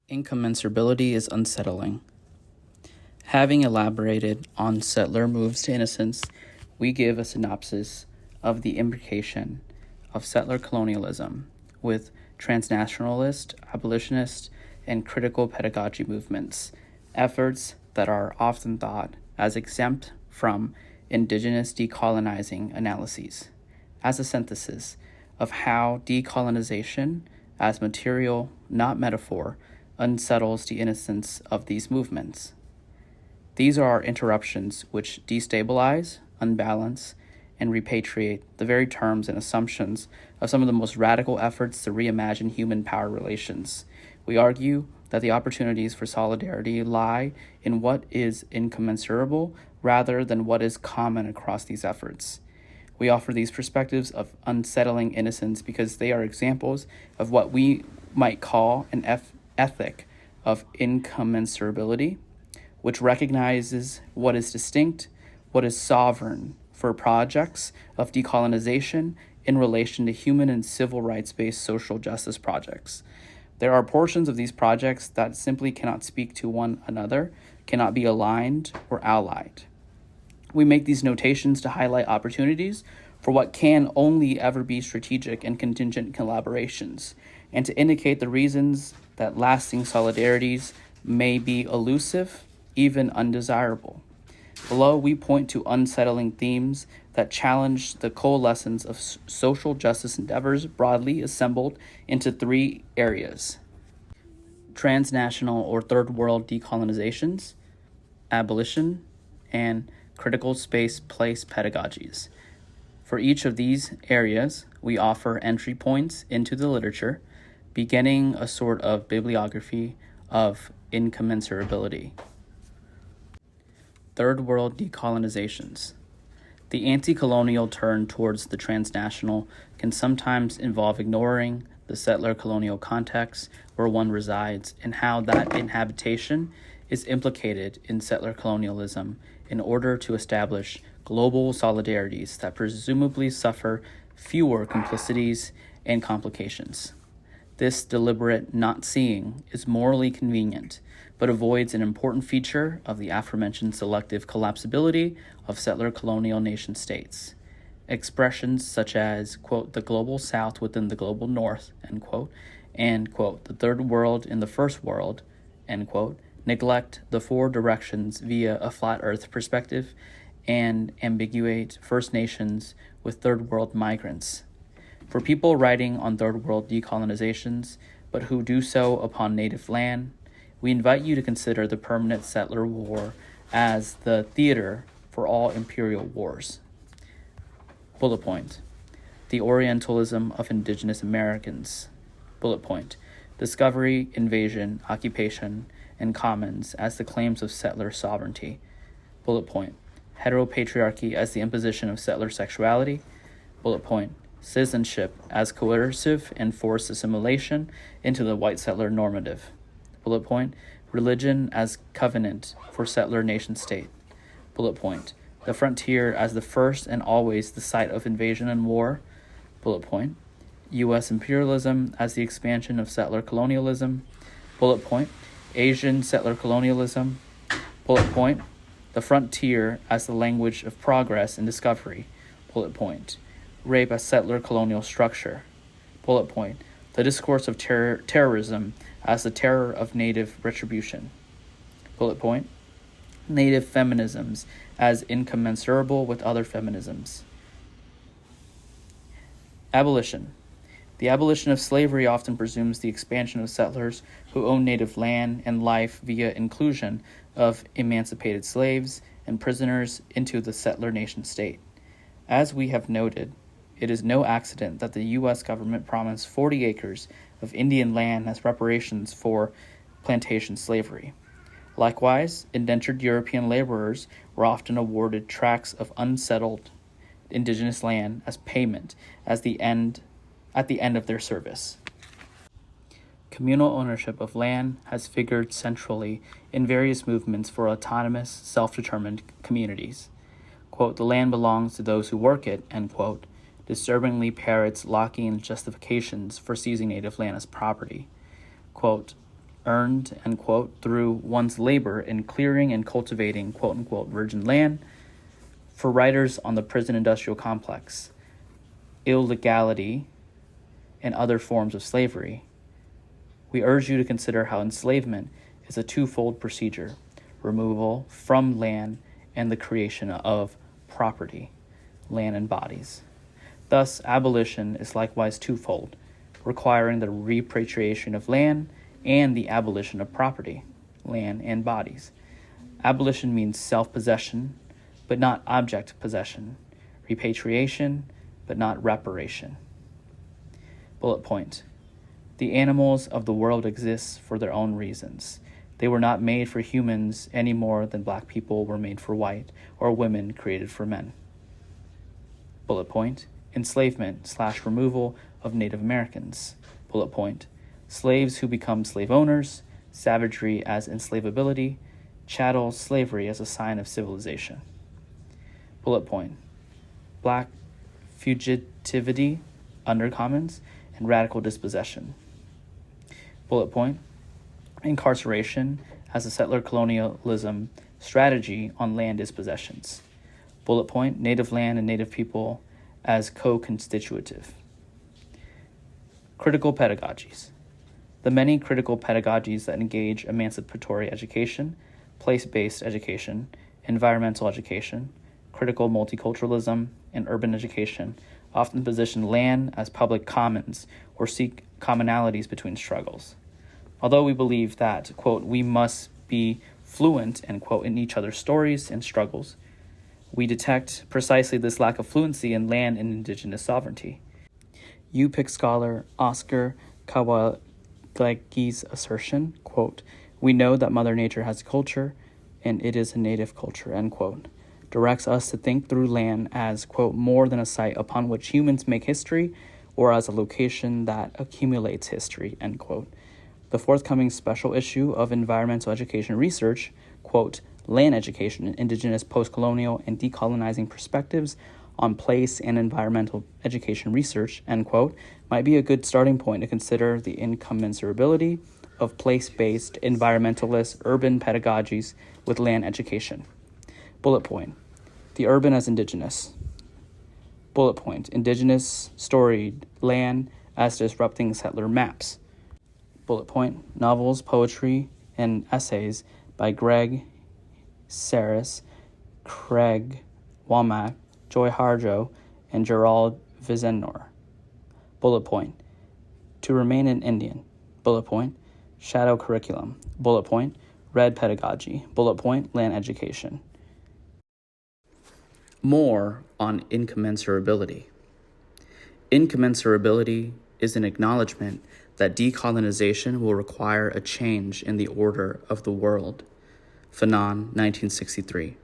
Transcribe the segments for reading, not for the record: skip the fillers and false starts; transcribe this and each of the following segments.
Incommensurability is unsettling. Having elaborated on settler moves to innocence, we give a synopsis of the imbrication of settler colonialism with transnationalist, abolitionist, and critical pedagogy movements, efforts that are often thought as exempt from indigenous decolonizing analyses, as a synthesis of how decolonization, as material, not metaphor, unsettles the innocence of these movements. These are interruptions which destabilize, unbalance, and repatriate the very terms and assumptions of some of the most radical efforts to reimagine human power relations. We argue that the opportunities for solidarity lie in what is incommensurable rather than what is common across these efforts. We offer these perspectives of unsettling innocence because they are examples of what we might call an ethic of incommensurability, which recognizes what is distinct, what is sovereign for projects of decolonization in relation to human and civil rights-based social justice projects. There are portions of these projects that simply cannot speak to one another, cannot be aligned or allied. We make these notations to highlight opportunities for what can only ever be strategic and contingent collaborations, and to indicate the reasons that lasting solidarities may be elusive, even undesirable. Below, we point to unsettling themes that challenge the coalescence of social justice endeavors broadly assembled into three areas: transnational or third world decolonizations, abolition, and critical space-place pedagogies. For each of these areas, we offer entry points into the literature, beginning a sort of bibliography of incommensurability. Third world decolonizations. The anti-colonial turn towards the transnational can sometimes involve ignoring the settler colonial context where one resides and how that inhabitation is implicated in settler colonialism in order to establish global solidarities that presumably suffer fewer complicities and complications. This deliberate not seeing is morally convenient, but avoids an important feature of the aforementioned selective collapsibility of settler colonial nation states. Expressions such as, quote, the global south within the global north, end quote, and, quote, the third world in the first world, end quote, neglect the four directions via a flat earth perspective and ambiguate First Nations with third world migrants. For people writing on third world decolonizations, but who do so upon native land, we invite you to consider the permanent settler war as the theater for all imperial wars. Bullet point: the Orientalism of Indigenous Americans. Bullet point: discovery, invasion, occupation, and commons as the claims of settler sovereignty. Bullet point: heteropatriarchy as the imposition of settler sexuality. Bullet point: citizenship as coercive and forced assimilation into the white settler normative. Bullet point: religion as covenant for settler nation state. Bullet point: the frontier as the first and always the site of invasion and war. Bullet point: U.S. imperialism as the expansion of settler colonialism. Bullet point: Asian settler colonialism. Bullet point: the frontier as the language of progress and discovery. Bullet point: rape as settler colonial structure. Bullet point: the discourse of terrorism as the terror of native retribution. Bullet point: native feminisms as incommensurable with other feminisms. Abolition. The abolition of slavery often presumes the expansion of settlers who own native land and life via inclusion of emancipated slaves and prisoners into the settler nation state. As we have noted, it is no accident that the U.S. government promised 40 acres of Indian land as reparations for plantation slavery. Likewise, indentured European laborers were often awarded tracts of unsettled indigenous land as payment at the end of their service. Communal ownership of land has figured centrally in various movements for autonomous, self-determined communities. Quote, the land belongs to those who work it, end quote, disturbingly parrots Lockean justifications for seizing native land as property. Quote, earned, end quote, through one's labor in clearing and cultivating, quote unquote, virgin land. For writers on the prison industrial complex, illegality, and other forms of slavery, we urge you to consider how enslavement is a twofold procedure: removal from land and the creation of property, land and bodies. Thus, abolition is likewise twofold, requiring the repatriation of land and the abolition of property, land and bodies. Abolition means self-possession, but not object possession. Repatriation, but not reparation. Bullet point. The animals of the world exist for their own reasons. They were not made for humans any more than black people were made for white, or women created for men. Bullet point. Enslavement/removal of Native Americans. Bullet point. Slaves who become slave owners, savagery as enslavability, chattel slavery as a sign of civilization. Bullet point. Black fugitivity, undercommons, and radical dispossession. Bullet point. Incarceration as a settler colonialism strategy on land dispossessions. Bullet point. Native land and native people as co-constitutive. Critical pedagogies. The many critical pedagogies that engage emancipatory education, place-based education, environmental education, critical multiculturalism, and urban education often position land as public commons or seek commonalities between struggles. Although we believe that, quote, we must be fluent, end quote, in each other's stories and struggles, we detect precisely this lack of fluency in land and indigenous sovereignty. UPIC scholar Oscar Kawalegi's assertion, quote, we know that Mother Nature has a culture, and it is a native culture, end quote, directs us to think through land as, quote, more than a site upon which humans make history or as a location that accumulates history, end quote. The forthcoming special issue of Environmental Education Research, quote, Land Education, Indigenous, Postcolonial, and Decolonizing Perspectives on Place and Environmental Education Research, end quote, might be a good starting point to consider the incommensurability of place-based environmentalist urban pedagogies with land education. Bullet point. The urban as indigenous. Bullet point. Indigenous storied land as disrupting settler maps. Bullet point. Novels, poetry, and essays by Greg Saris, Craig Womack, Joy Harjo, and Gerald Vizenor. Bullet point. To remain an Indian. Bullet point. Shadow curriculum. Bullet point. Red pedagogy. Bullet point. Land education. More on incommensurability. Incommensurability is an acknowledgement that decolonization will require a change in the order of the world. Fanon, 1963.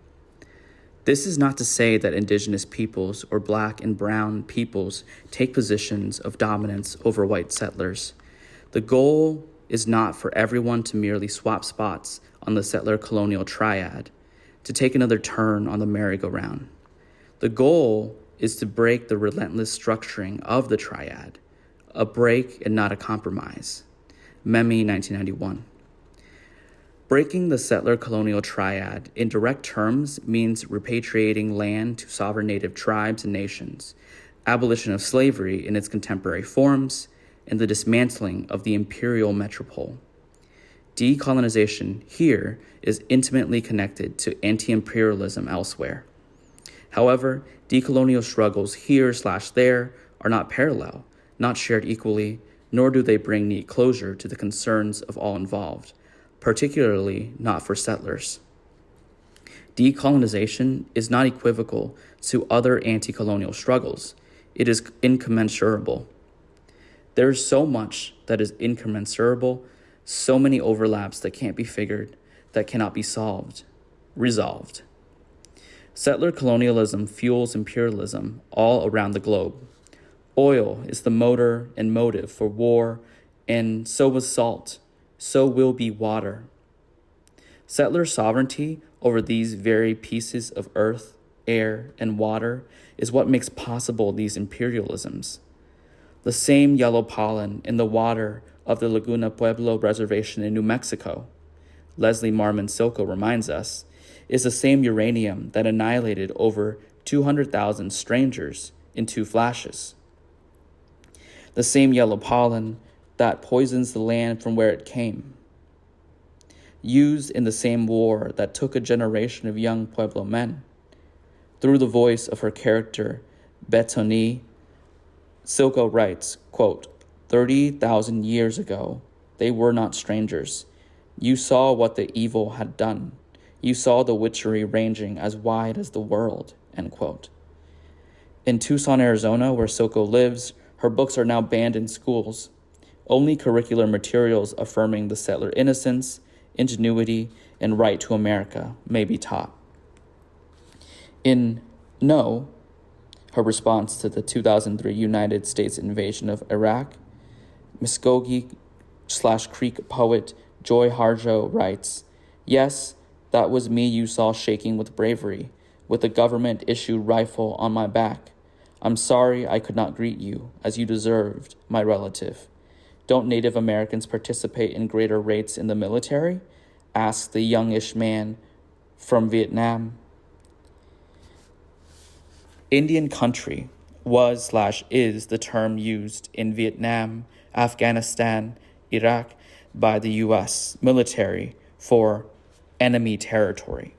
This is not to say that indigenous peoples or black and brown peoples take positions of dominance over white settlers. The goal is not for everyone to merely swap spots on the settler colonial triad, to take another turn on the merry-go-round. The goal is to break the relentless structuring of the triad, a break and not a compromise. Memmi, 1991. Breaking the settler colonial triad in direct terms means repatriating land to sovereign native tribes and nations, abolition of slavery in its contemporary forms, and the dismantling of the imperial metropole. Decolonization here is intimately connected to anti-imperialism elsewhere. However, decolonial struggles here/there are not parallel, not shared equally, nor do they bring neat closure to the concerns of all involved, particularly not for settlers. Decolonization is not equivocal to other anti-colonial struggles. It is incommensurable. There is so much that is incommensurable, so many overlaps that can't be figured, that cannot be resolved. Settler colonialism fuels imperialism all around the globe. Oil is the motor and motive for war, and so was salt. So will be water. Settler sovereignty over these very pieces of earth, air, and water is what makes possible these imperialisms. The same yellow pollen in the water of the Laguna Pueblo Reservation in New Mexico, Leslie Marmon Silko reminds us, is the same uranium that annihilated over 200,000 strangers in 2 flashes. The same yellow pollen that poisons the land from where it came. Used in the same war that took a generation of young Pueblo men. Through the voice of her character, Betoni, Silko writes, quote, 30,000 years ago, they were not strangers. You saw what the evil had done. You saw the witchery ranging as wide as the world, end quote. In Tucson, Arizona, where Silko lives, her books are now banned in schools. Only curricular materials affirming the settler innocence, ingenuity, and right to America may be taught. In No, her response to the 2003 United States invasion of Iraq, Muskogee/Creek poet Joy Harjo writes, yes, that was me you saw shaking with bravery, with a government-issued rifle on my back. I'm sorry I could not greet you, as you deserved, my relative. Don't Native Americans participate in greater rates in the military? Asked the youngish man from Vietnam. Indian country was/is the term used in Vietnam, Afghanistan, Iraq by the U.S. military for enemy territory.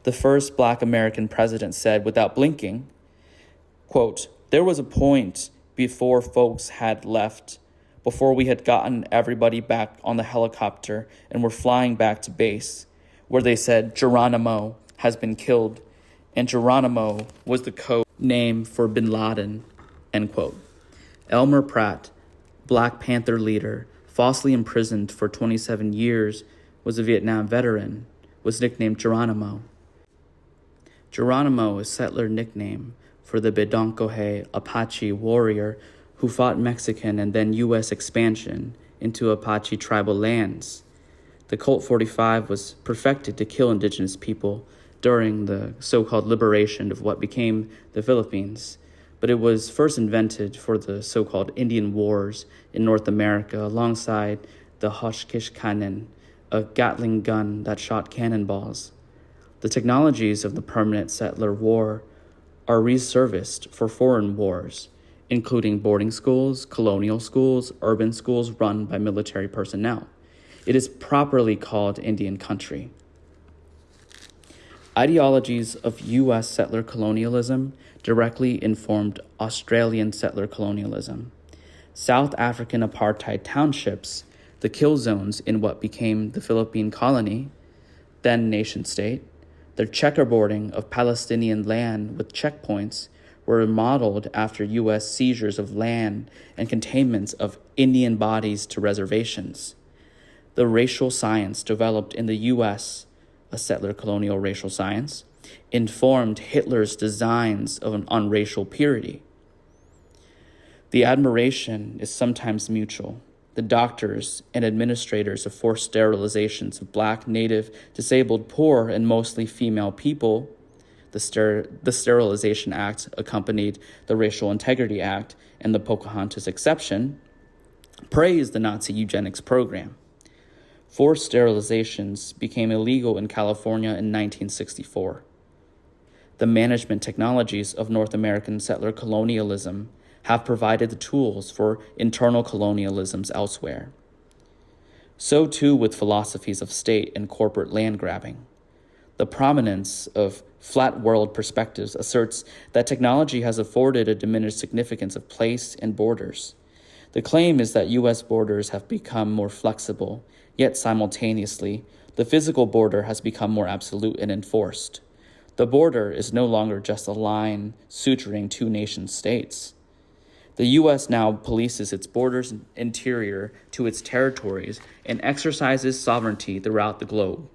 The first Black American president said without blinking, quote, there was a point before folks had left, before we had gotten everybody back on the helicopter and were flying back to base, where they said Geronimo has been killed, and Geronimo was the code name for bin Laden, end quote. Elmer Pratt, Black Panther leader, falsely imprisoned for 27 years, was a Vietnam veteran, was nicknamed Geronimo. Geronimo is settler nickname for the Bedonkohe Apache warrior who fought Mexican and then U.S. expansion into Apache tribal lands. The Colt 45 was perfected to kill indigenous people during the so-called liberation of what became the Philippines, but it was first invented for the so-called Indian Wars in North America alongside the Hoshkish Cannon, a Gatling gun that shot cannonballs. The technologies of the permanent settler war are reserviced for foreign wars, including boarding schools, colonial schools, urban schools run by military personnel. It is properly called Indian country. Ideologies of U.S. settler colonialism directly informed Australian settler colonialism. South African apartheid townships, the kill zones in what became the Philippine colony, then nation-state, their checkerboarding of Palestinian land with checkpoints were modeled after U.S. seizures of land and containments of Indian bodies to reservations. The racial science developed in the U.S., a settler colonial racial science, informed Hitler's designs on racial purity. The admiration is sometimes mutual. The doctors and administrators of forced sterilizations of Black, Native, disabled, poor, and mostly female people, the Sterilization Act accompanied the Racial Integrity Act and the Pocahontas exception, praised the Nazi eugenics program. Forced sterilizations became illegal in California in 1964. The management technologies of North American settler colonialism have provided the tools for internal colonialisms elsewhere. So too with philosophies of state and corporate land grabbing. The prominence of flat world perspectives asserts that technology has afforded a diminished significance of place and borders. The claim is that U.S. borders have become more flexible, yet simultaneously, the physical border has become more absolute and enforced. The border is no longer just a line suturing two nation states. The U.S. now polices its borders interior to its territories and exercises sovereignty throughout the globe.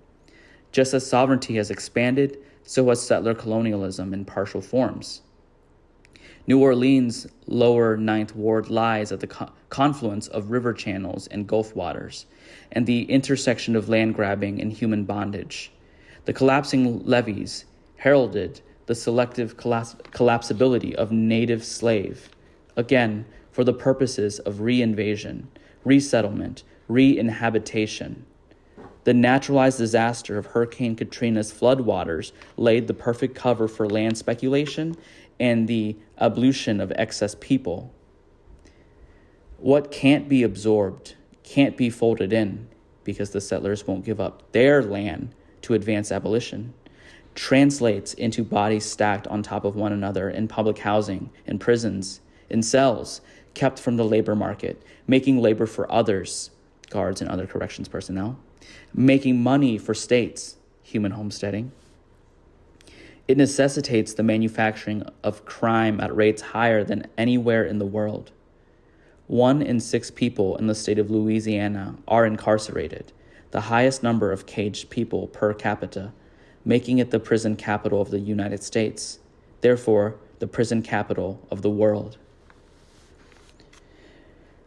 Just as sovereignty has expanded, so has settler colonialism in partial forms. New Orleans' lower Ninth Ward lies at the confluence of river channels and Gulf waters, and the intersection of land grabbing and human bondage. The collapsing levees heralded the selective collapsibility of native slave, again, for the purposes of reinvasion, resettlement, re-inhabitation. The naturalized disaster of Hurricane Katrina's floodwaters laid the perfect cover for land speculation and the ablution of excess people. What can't be absorbed can't be folded in, because the settlers won't give up their land to advance abolition, translates into bodies stacked on top of one another in public housing, in prisons, in cells, kept from the labor market, making labor for others, guards and other corrections personnel, making money for states, human homesteading. It necessitates the manufacturing of crime at rates higher than anywhere in the world. 1 in 6 people in the state of Louisiana are incarcerated, the highest number of caged people per capita, making it the prison capital of the United States, therefore the prison capital of the world.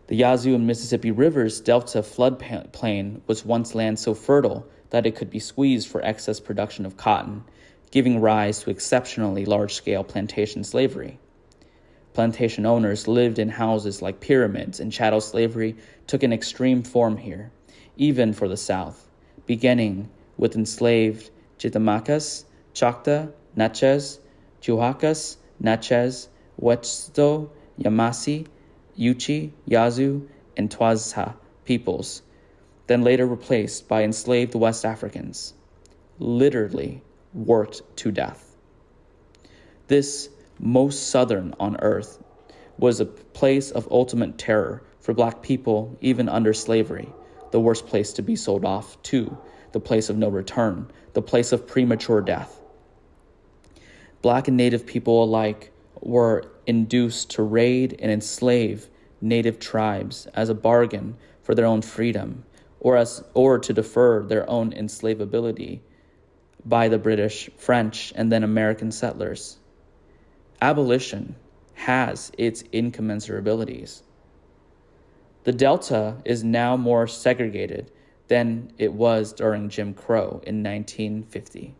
The Yazoo and Mississippi Rivers Delta floodplain was once land so fertile that it could be squeezed for excess production of cotton, giving rise to exceptionally large-scale plantation slavery. Plantation owners lived in houses like pyramids, and chattel slavery took an extreme form here, even for the South, beginning with enslaved Chitamacas, Choctaw, Natchez, Chihuahcas, Natchez, Wet'suwet'en, Yamasee, Yuchi, Yazoo, and Twaza peoples, then later replaced by enslaved West Africans, literally worked to death. This most southern on earth was a place of ultimate terror for Black people, even under slavery, the worst place to be sold off to, the place of no return, the place of premature death. Black and Native people alike were induced to raid and enslave Native tribes as a bargain for their own freedom, or to defer their own enslavability by the British, French, and then American settlers. Abolition has its incommensurabilities. The Delta is now more segregated than it was during Jim Crow in 1950.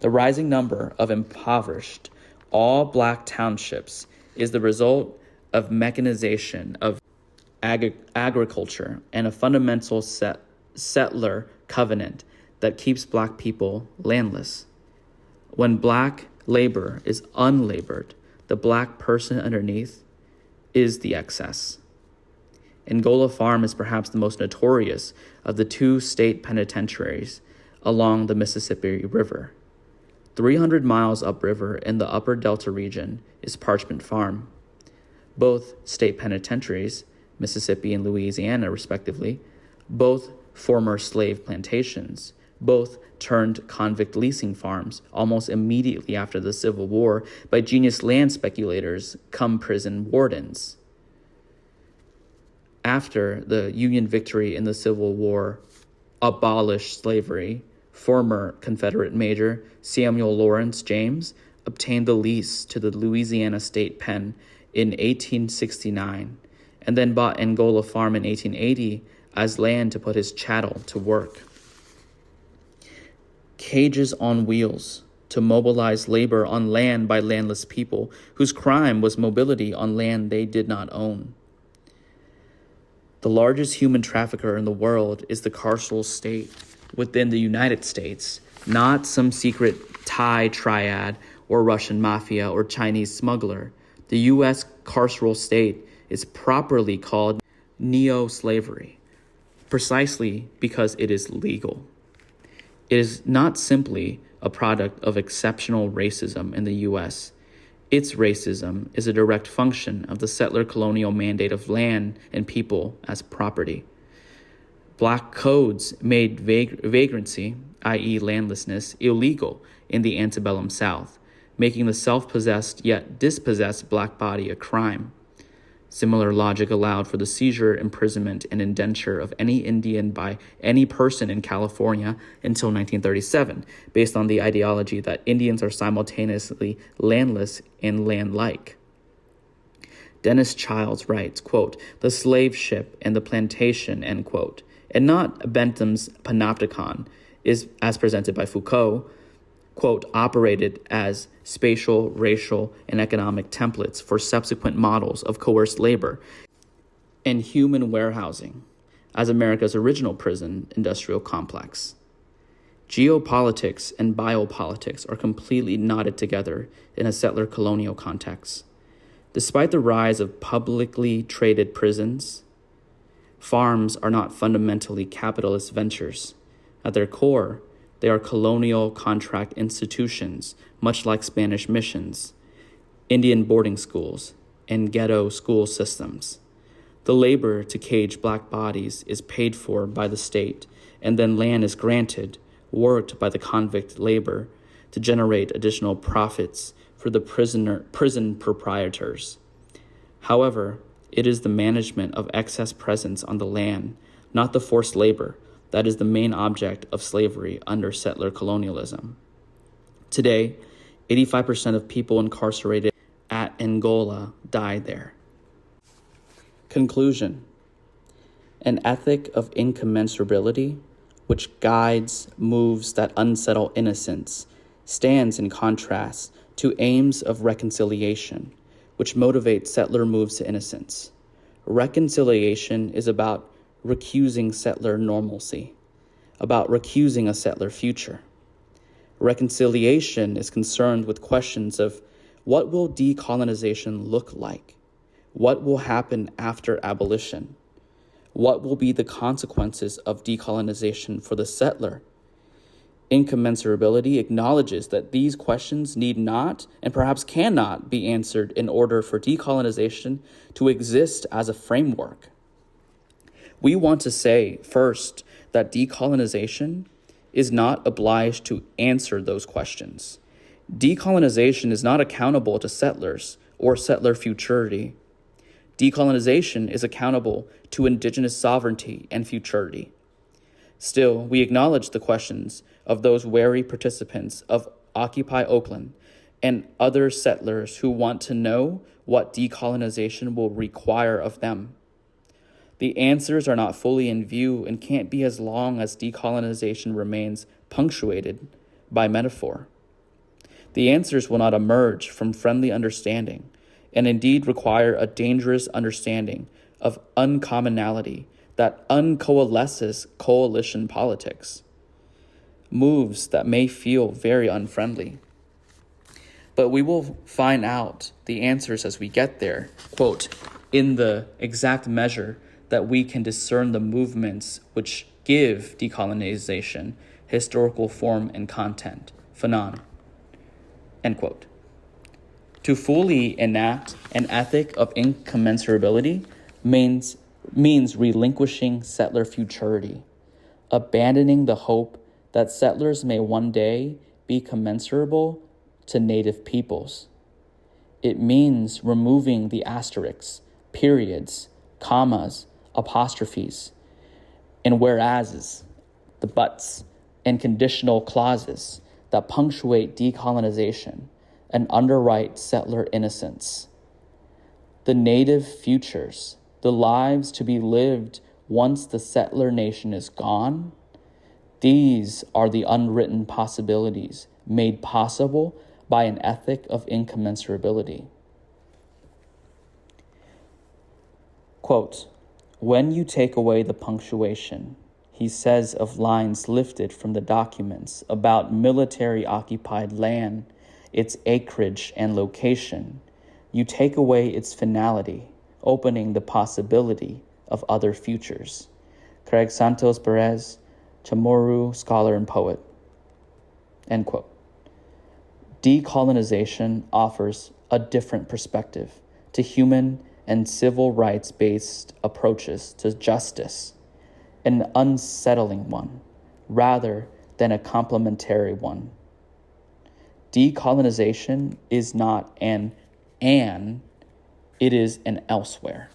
The rising number of impoverished, all-Black townships is the result of mechanization of agriculture and a fundamental settler covenant that keeps Black people landless. When Black labor is unlabored, the Black person underneath is the excess. Angola Farm is perhaps the most notorious of the 2 state penitentiaries along the Mississippi River. 300 miles upriver in the upper Delta region is Parchment Farm. Both state penitentiaries, Mississippi and Louisiana respectively, both former slave plantations, both turned convict leasing farms almost immediately after the Civil War by genius land speculators come prison wardens. After the Union victory in the Civil War abolished slavery, former Confederate Major Samuel Lawrence James obtained the lease to the Louisiana State Pen in 1869 and then bought Angola Farm in 1880 as land to put his chattel to work. Cages on wheels to mobilize labor on land by landless people whose crime was mobility on land they did not own. The largest human trafficker in the world is the carceral state within the United States, not some secret Thai triad or Russian mafia or Chinese smuggler. The U.S. carceral state is properly called neo-slavery, precisely because it is legal. It is not simply a product of exceptional racism in the U.S. Its racism is a direct function of the settler colonial mandate of land and people as property. Black codes made vagrancy, i.e. landlessness, illegal in the antebellum South, making the self-possessed yet dispossessed Black body a crime. Similar logic allowed for the seizure, imprisonment, and indenture of any Indian by any person in California until 1937, based on the ideology that Indians are simultaneously landless and land-like. Dennis Childs writes, quote, "The slave ship and the plantation," end quote, and not Bentham's panopticon, is, as presented by Foucault, quote, operated as spatial, racial, and economic templates for subsequent models of coerced labor. and human warehousing as America's original prison industrial complex. Geopolitics and biopolitics are completely knotted together in a settler colonial context. Despite the rise of publicly traded prisons, farms are not fundamentally capitalist ventures. At their core, they are colonial contract institutions, much like Spanish missions, Indian boarding schools, and ghetto school systems. The labor to cage black bodies is paid for by the state, and then land is granted, worked by the convict labor to generate additional profits for the prison proprietors. However, it is the management of excess presence on the land, not the forced labor, that is the main object of slavery under settler colonialism. Today, 85% of people incarcerated at Angola died there. Conclusion: an ethic of incommensurability, which guides moves that unsettle innocence, stands in contrast to aims of reconciliation, which motivate settler moves to innocence. Reconciliation is about recusing settler normalcy, about recusing a settler future. Reconciliation is concerned with questions of what will decolonization look like? What will happen after abolition? What will be the consequences of decolonization for the settler? Incommensurability acknowledges that these questions need not and perhaps cannot be answered in order for decolonization to exist as a framework. We want to say, first, that decolonization is not obliged to answer those questions. Decolonization is not accountable to settlers or settler futurity. Decolonization is accountable to indigenous sovereignty and futurity. Still, we acknowledge the questions of those wary participants of Occupy Oakland and other settlers who want to know what decolonization will require of them. The answers are not fully in view and can't be as long as decolonization remains punctuated by metaphor. The answers will not emerge from friendly understanding, and indeed require a dangerous understanding of uncommonality that uncoalesces coalition politics, moves that may feel very unfriendly. But we will find out the answers as we get there, quote, in the exact measure that we can discern the movements which give decolonization historical form and content, Fanon, end quote. To fully enact an ethic of incommensurability means relinquishing settler futurity, abandoning the hope that settlers may one day be commensurable to native peoples. It means removing the asterisks, periods, commas, apostrophes, and whereases, the buts, and conditional clauses that punctuate decolonization and underwrite settler innocence. The native futures, the lives to be lived once the settler nation is gone, these are the unwritten possibilities made possible by an ethic of incommensurability. Quote, when you take away the punctuation, he says of lines lifted from the documents about military-occupied land, its acreage and location, you take away its finality, opening the possibility of other futures. Craig Santos Perez, Chamorro, scholar and poet. End quote. Decolonization offers a different perspective to human and civil rights-based approaches to justice, an unsettling one, rather than a complementary one. Decolonization is not an, it is an elsewhere.